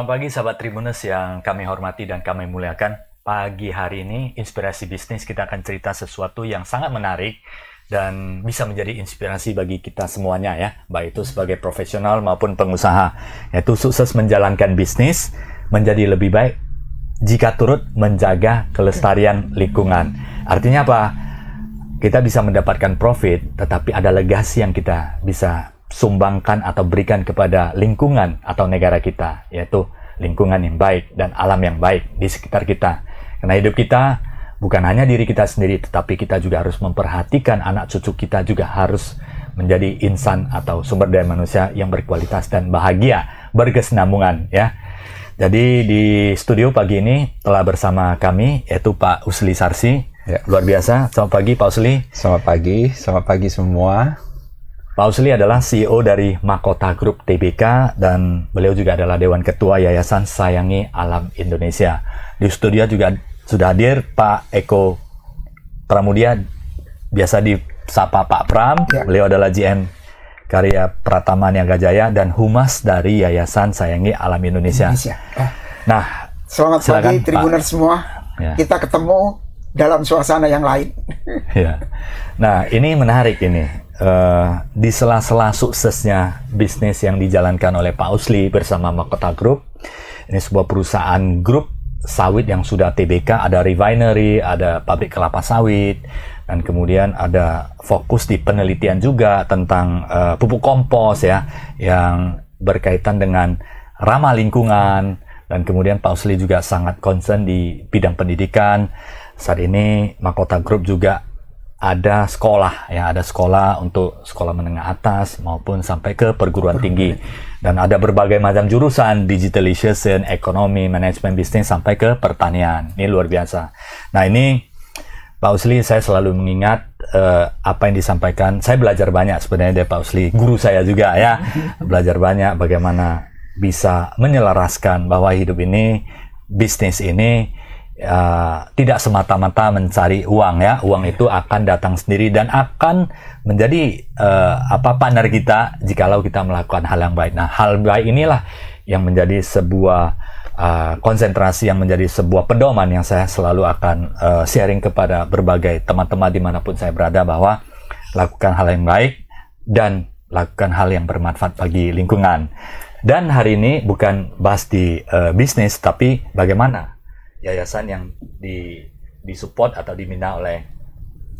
Selamat pagi sahabat Tribuners yang kami hormati dan kami muliakan. Pagi hari ini Inspirasi Bisnis kita akan cerita sesuatu yang sangat menarik dan bisa menjadi inspirasi bagi kita semuanya ya, baik itu sebagai profesional maupun pengusaha, yaitu sukses menjalankan bisnis menjadi lebih baik jika turut menjaga kelestarian lingkungan. Artinya apa? Kita bisa mendapatkan profit, tetapi ada legasi yang kita bisa sumbangkan atau berikan kepada lingkungan atau negara kita, yaitu lingkungan yang baik dan alam yang baik di sekitar kita. Karena hidup kita bukan hanya diri kita sendiri, tetapi kita juga harus memperhatikan anak cucu kita, juga harus menjadi insan atau sumber daya manusia yang berkualitas dan bahagia, berkesinambungan ya. Jadi di studio pagi ini telah bersama kami yaitu Pak Usli Sarsi. Ya. Luar biasa. Selamat pagi Pak Usli. Selamat pagi semua. Pak Usli adalah CEO dari Mahkota Group Tbk dan beliau juga adalah Dewan Ketua Yayasan Sayangi Alam Indonesia. Di studio juga sudah hadir Pak Eko Pramudia, biasa disapa Pak Pram. Ya. Beliau adalah GM Karya Pratama Niaga Jaya dan Humas dari Yayasan Sayangi Alam Indonesia. Nah, selamat pagi Tribuners semua. Ya. Kita ketemu dalam suasana yang lain. Ya. Nah, ini menarik ini. Di sela-sela suksesnya bisnis yang dijalankan oleh Pak Usli bersama Mahkota Group, ini sebuah perusahaan grup sawit yang sudah Tbk, ada refinery, ada pabrik kelapa sawit, dan kemudian ada fokus di penelitian juga tentang pupuk kompos ya, yang berkaitan dengan ramah lingkungan, dan kemudian Pak Usli juga sangat concern di bidang pendidikan. Saat ini Mahkota Group juga ada sekolah ya, ada sekolah untuk sekolah menengah atas maupun sampai ke perguruan tinggi, dan ada berbagai macam jurusan, digitalization, ekonomi, manajemen bisnis sampai ke pertanian. Ini luar biasa. Nah ini Pak Usli, saya selalu mengingat apa yang disampaikan. Saya belajar banyak sebenarnya dari Pak Usli, guru saya juga ya. Belajar banyak bagaimana bisa menyelaraskan bahwa hidup ini, bisnis ini tidak semata-mata mencari uang ya. Uang itu akan datang sendiri dan akan menjadi partner kita jikalau kita melakukan hal yang baik. Nah, hal baik inilah yang menjadi sebuah konsentrasi, yang menjadi sebuah pedoman yang saya selalu akan sharing kepada berbagai teman-teman dimanapun saya berada, bahwa lakukan hal yang baik dan lakukan hal yang bermanfaat bagi lingkungan. Dan hari ini bukan bahas di bisnis, tapi bagaimana yayasan yang disupport atau dibina oleh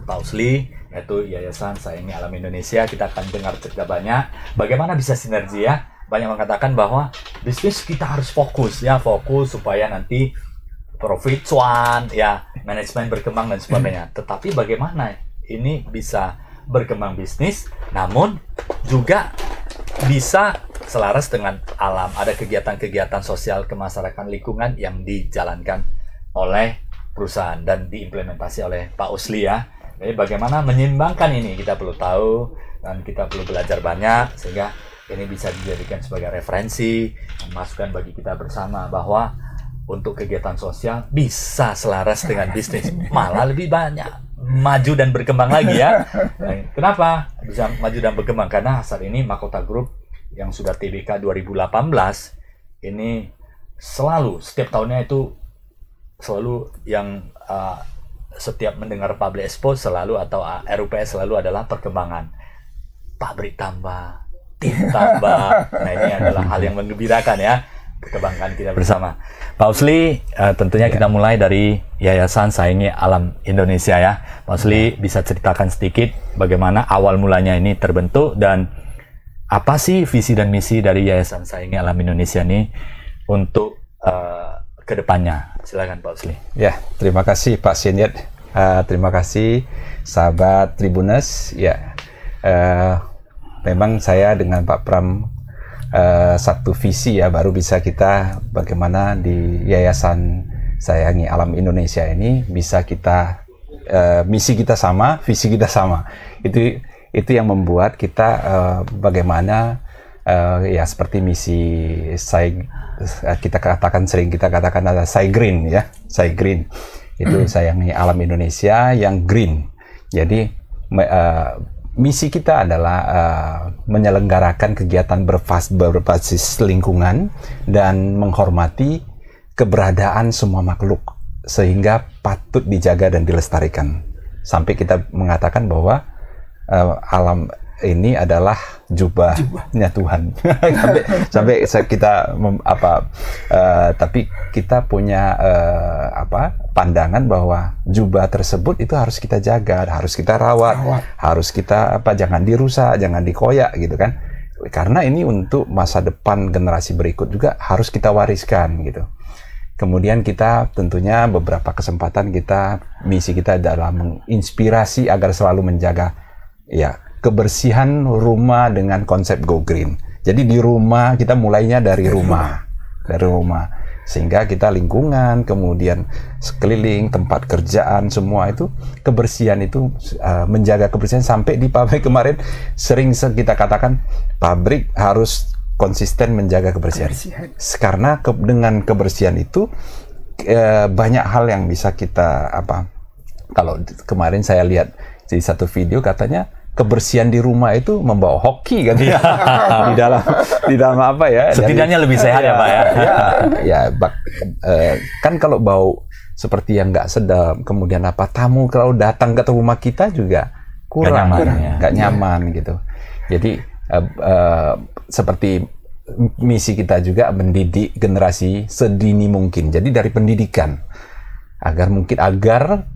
Pak Usli, yaitu Yayasan Sayangi Alam Indonesia. Kita akan dengar cerita banyak bagaimana bisa sinergi ya. Banyak mengatakan bahwa bisnis kita harus fokus supaya nanti profit cuan ya, manajemen berkembang dan sebagainya. Tetapi bagaimana ini bisa berkembang bisnis namun juga bisa selaras dengan alam, ada kegiatan-kegiatan sosial kemasyarakatan lingkungan yang dijalankan oleh perusahaan dan diimplementasi oleh Pak Usli ya. Jadi bagaimana menyeimbangkan ini, kita perlu tahu dan kita perlu belajar banyak, sehingga ini bisa dijadikan sebagai referensi, masukan bagi kita bersama bahwa untuk kegiatan sosial bisa selaras dengan bisnis, malah lebih banyak maju dan berkembang lagi ya. Kenapa bisa maju dan berkembang? Karena saat ini Mahkota Group yang sudah Tbk 2018 ini selalu, setiap tahunnya itu selalu yang setiap mendengar Public Expo selalu atau RUPS selalu adalah perkembangan pabrik tambah, tim tambah. Nah ini adalah hal yang menggembirakan ya, kebanggaan kita bersama. Pak Usli, tentunya kita mulai dari Yayasan Sayangi Alam Indonesia ya. Pak Usli bisa ceritakan sedikit bagaimana awal mulanya ini terbentuk dan apa sih visi dan misi dari Yayasan Sayangi Alam Indonesia ini untuk kedepannya? Silakan Pak Usli. Ya, terima kasih Pak Sinyet. Terima kasih sahabat Tribuners. Ya, memang saya dengan Pak Pram satu visi ya, baru bisa kita bagaimana di Yayasan Sayangi Alam Indonesia ini bisa kita misi kita sama, visi kita sama. Itu yang membuat kita bagaimana ya seperti misi kita katakan ada Green ya, Green itu Sayangi Alam Indonesia yang green. Jadi misi kita adalah menyelenggarakan kegiatan berbasis lingkungan dan menghormati keberadaan semua makhluk sehingga patut dijaga dan dilestarikan. Sampai kita mengatakan bahwa alam ini adalah jubahnya Tuhan. sampai kita tapi kita punya pandangan bahwa jubah tersebut itu harus kita jaga, harus kita rawat. Harus kita jangan dirusak, jangan dikoyak gitu kan. Karena ini untuk masa depan generasi berikut juga harus kita wariskan gitu. Kemudian kita tentunya beberapa kesempatan misi kita adalah menginspirasi agar selalu menjaga kebersihan rumah dengan konsep Go Green. Jadi di rumah kita mulainya dari rumah. Sehingga kita lingkungan, kemudian sekeliling, tempat kerjaan, semua itu kebersihan itu menjaga kebersihan. Sampai di pabrik kemarin sering kita katakan pabrik harus konsisten menjaga kebersihan. Karena dengan kebersihan itu banyak hal yang bisa kita kalau kemarin saya lihat di satu video katanya kebersihan di rumah itu membawa hoki kan ya. di dalam setidaknya lebih sehat ya Pak ya. Kan kalau bau seperti yang nggak sedap, kemudian tamu kalau datang ke rumah kita juga kurang nggak nyaman gitu. Jadi seperti misi kita juga mendidik generasi sedini mungkin. Jadi dari pendidikan agar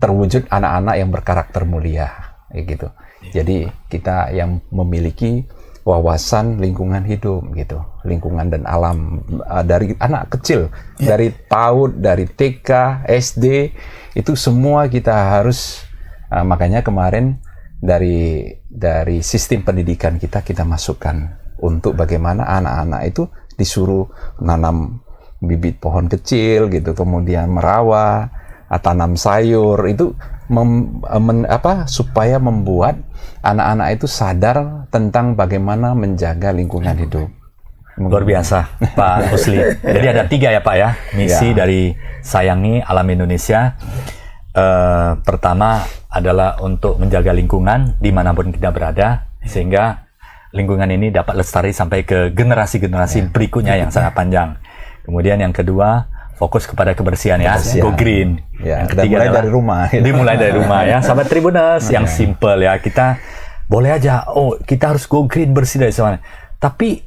terwujud anak-anak yang berkarakter mulia gitu. Jadi kita yang memiliki wawasan lingkungan hidup gitu, lingkungan dan alam dari anak kecil, dari PAUD, dari TK, SD, itu semua kita harus makanya kemarin dari sistem pendidikan kita masukkan untuk bagaimana anak-anak itu disuruh nanam bibit pohon kecil gitu, kemudian merawat, tanam sayur itu supaya membuat anak-anak itu sadar tentang bagaimana menjaga lingkungan hidup. Luar biasa Pak Usli. Jadi ada 3 ya Pak ya misi dari Sayangi Alam Indonesia. Pertama adalah untuk menjaga lingkungan dimanapun kita berada sehingga lingkungan ini dapat lestari sampai ke generasi-generasi berikutnya yang sangat panjang. Kemudian yang kedua fokus kepada kebersihan ya, Go Green. Yang ketiga mulai dari rumah. Dimulai dari rumah ya, sahabat Tribuners, yang simple ya. Kita boleh aja, kita harus Go Green, bersih dari sana. Tapi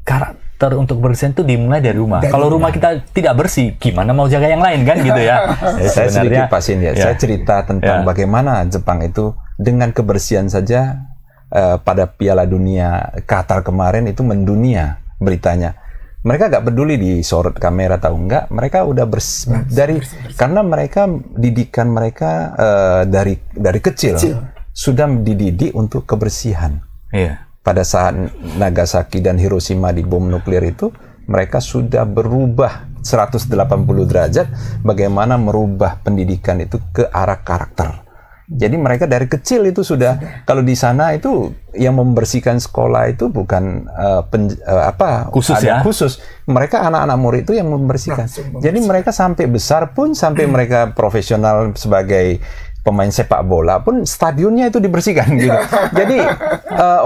karakter untuk bersih itu dimulai dari rumah. Kalau rumah kita tidak bersih, gimana mau jaga yang lain kan gitu ya? Saya sedikit pasin ya. Saya cerita tentang bagaimana Jepang itu dengan kebersihan saja pada Piala Dunia Qatar kemarin itu mendunia beritanya. Mereka nggak peduli disorot kamera atau enggak, mereka udah bersih karena mereka didikan mereka dari kecil sudah dididik untuk kebersihan. Pada saat Nagasaki dan Hiroshima dibom nuklir itu, mereka sudah berubah 180 derajat bagaimana merubah pendidikan itu ke arah karakter. Jadi mereka dari kecil itu sudah, kalau di sana itu yang membersihkan sekolah itu bukan khusus. Mereka anak-anak murid itu yang membersihkan. Jadi mereka sampai besar pun, sampai mereka profesional sebagai pemain sepak bola pun stadionnya itu dibersihkan gitu. Jadi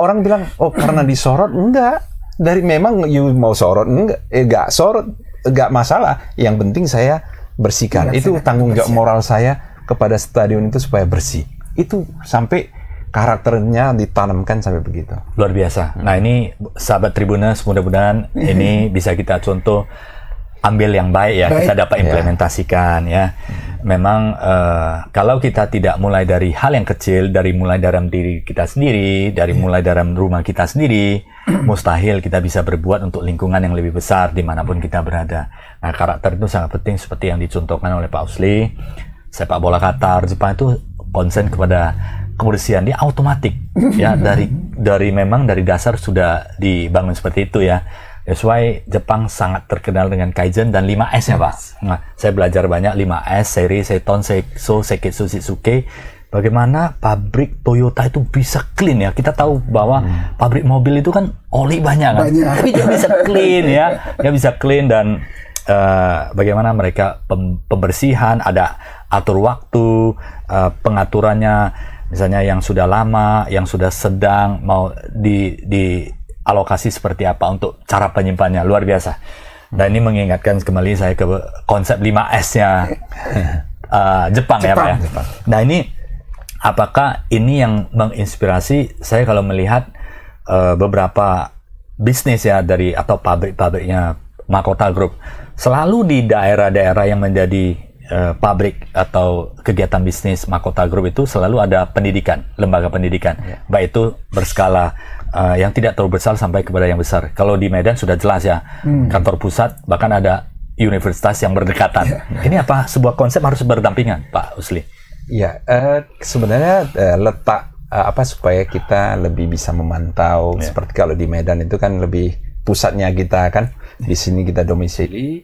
orang bilang, karena disorot, enggak. Dari memang mau sorot enggak sorot, enggak masalah. Yang penting saya bersihkan. Itu tanggung jawab moral saya kepada stadion itu supaya bersih. Itu sampai karakternya ditanamkan sampai begitu. Luar biasa. Nah ini sahabat Tribuners, mudah-mudahan ini bisa kita contoh ambil yang baik ya, kita dapat implementasikan ya. Memang kalau kita tidak mulai dari hal yang kecil, mulai dari diri kita sendiri, mulai dari rumah kita sendiri, mustahil kita bisa berbuat untuk lingkungan yang lebih besar dimanapun kita berada. Nah karakter itu sangat penting seperti yang dicontohkan oleh Pak Usli. Sepak bola Qatar, Jepang itu konsen kepada kebersihan, dia otomatik ya dari memang dari dasar sudah dibangun seperti itu ya. That's why Jepang sangat terkenal dengan Kaizen dan 5S ya Pak. Nah, saya belajar banyak 5S, Seri, Seton, Seiso, Seketsu, Shitsuke. Bagaimana pabrik Toyota itu bisa clean ya. Kita tahu bahwa pabrik mobil itu kan oli banyak kan. Tapi dia bisa clean ya. Dia bisa clean dan bagaimana mereka pembersihan, ada atur waktu, pengaturannya Misalnya yang sudah lama, yang sudah sedang, mau di alokasi seperti apa untuk cara penyimpanannya, luar biasa. Dan ini mengingatkan kembali saya ke konsep 5S-nya Jepang ya Pak ya. Jepang. Nah ini, apakah ini yang menginspirasi saya kalau melihat beberapa bisnis ya dari atau pabrik-pabriknya Makota Group selalu di daerah-daerah yang menjadi pabrik atau kegiatan bisnis Makota Group itu selalu ada pendidikan, lembaga pendidikan, baik itu berskala yang tidak terlalu besar sampai kepada yang besar. Kalau di Medan sudah jelas ya, kantor pusat, bahkan ada universitas yang berdekatan. Ini apa sebuah konsep harus berdampingan, Pak Usli? Ya, sebenarnya letak supaya kita lebih bisa memantau. Seperti kalau di Medan itu kan lebih pusatnya kita kan, di sini kita domisili.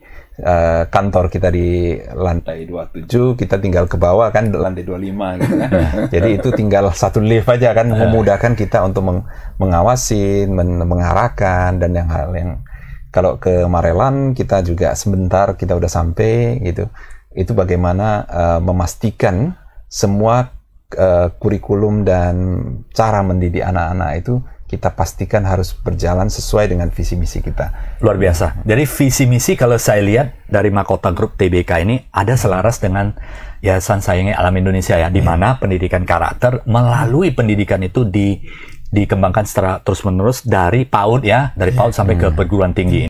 Kantor kita di lantai 27, kita tinggal ke bawah kan lantai 25 gitu kan. Jadi itu tinggal satu lift aja kan, memudahkan kita untuk mengawasi, mengarahkan, dan yang hal yang kalau ke Marelan kita juga sebentar kita udah sampai gitu. Itu bagaimana memastikan semua kurikulum dan cara mendidik anak-anak itu kita pastikan harus berjalan sesuai dengan visi misi kita. Luar biasa. Jadi visi misi kalau saya lihat dari Makota Group TBK ini ada selaras dengan Yayasan Sayangi Alam Indonesia ya, di mana pendidikan karakter melalui pendidikan itu dikembangkan secara terus-menerus dari PAUD ya, dari PAUD sampai ke perguruan tinggi.